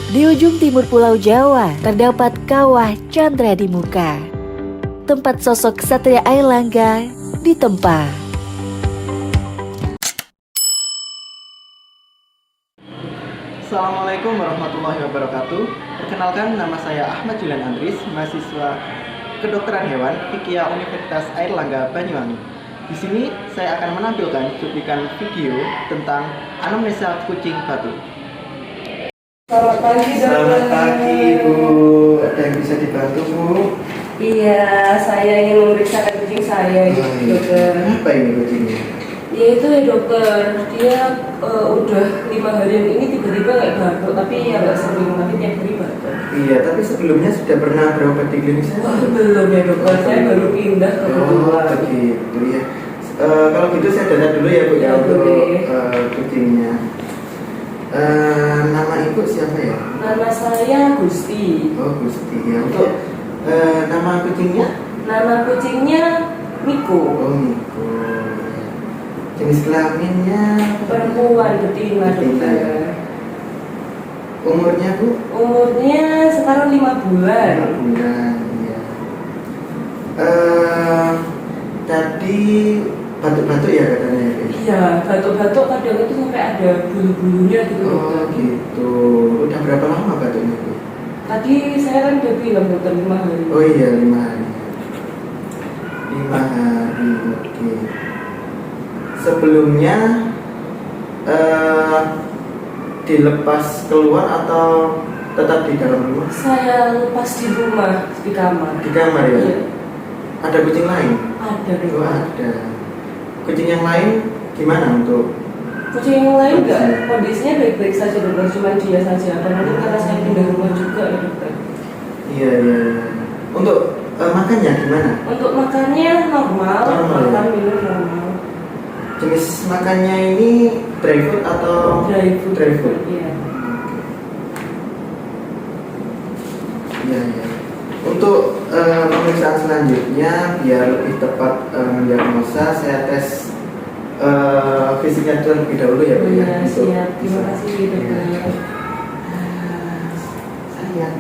Di ujung timur Pulau Jawa terdapat Kawah Chandra di Muka, tempat sosok Satria Airlangga ditempa. Assalamualaikum warahmatullahi wabarakatuh. Perkenalkan, nama saya Ahmad Julian Andris, mahasiswa Kedokteran Hewan FIKIA Universitas Airlangga Banyuwangi. Di sini saya akan menampilkan cuplikan video tentang anamnesa kucing batu. Selamat pagi, dokter. Selamat pagi, Bu. Ada yang bisa dibantu, Bu? Iya, saya ingin memeriksakan kucing saya, dokter. Apa ini kucingnya? Ya itu ya dokter, dia udah 5 hari ini tiba-tiba kayak batuk, tapi ya nggak sering, tapi tiap hari batuk. Iya, tapi sebelumnya sudah pernah berobat di klinik saya? Wah, belum ya dokter, saya baru pindah ke Oh, begitu ya. Kalau gitu saya data dulu ya, Bu, ya, untuk kucingnya. Nama ibu siapa ya? Nama saya Gusti. Oh, Gusti ya. Untuk nama kucingnya? Nama kucingnya Miko. Oh, Niko. Jenis kelaminnya Perempuan betina, betina. dokter. Umurnya, Bu? Umurnya sekarang 5 bulan. 5 bulan, ya. Tadi batuk-batuk ya katanya ya? Iya, batuk-batuk kadang itu sampai ada bulu-bulunya gitu, dokter. Oh, gitu. Udah berapa lama batuknya, Bu? Tadi saya kan udah bilang dokter 5 hari. Oh iya, 5 hari. 5 hari, oke. Sebelumnya dilepas keluar atau tetap di dalam rumah? Saya lepas di rumah, di kamar. Di kamar ya? Iya. Ada kucing lain? Ada Oh, dokter. ada. Kucing yang lain gimana untuk? Kucing yang lain enggak, Kondisinya? kondisinya baik-baik saja dokter, cuma dia saja. Karena saya pindah rumah juga ya dokter. Iya, iya. Untuk makannya gimana? Untuk makannya normal, Normal, makan ya? minum normal. Jenis makannya ini dry food atau Dry food. Dry food. Iya. Iya, iya. Untuk pemeriksaan selanjutnya biar lebih tepat mendiagnosa, saya tes fisiknya terlebih dahulu ya, Bu ya. Iya, Untuk siap. Terima bisa. kasih dokter. Iya. Sayang.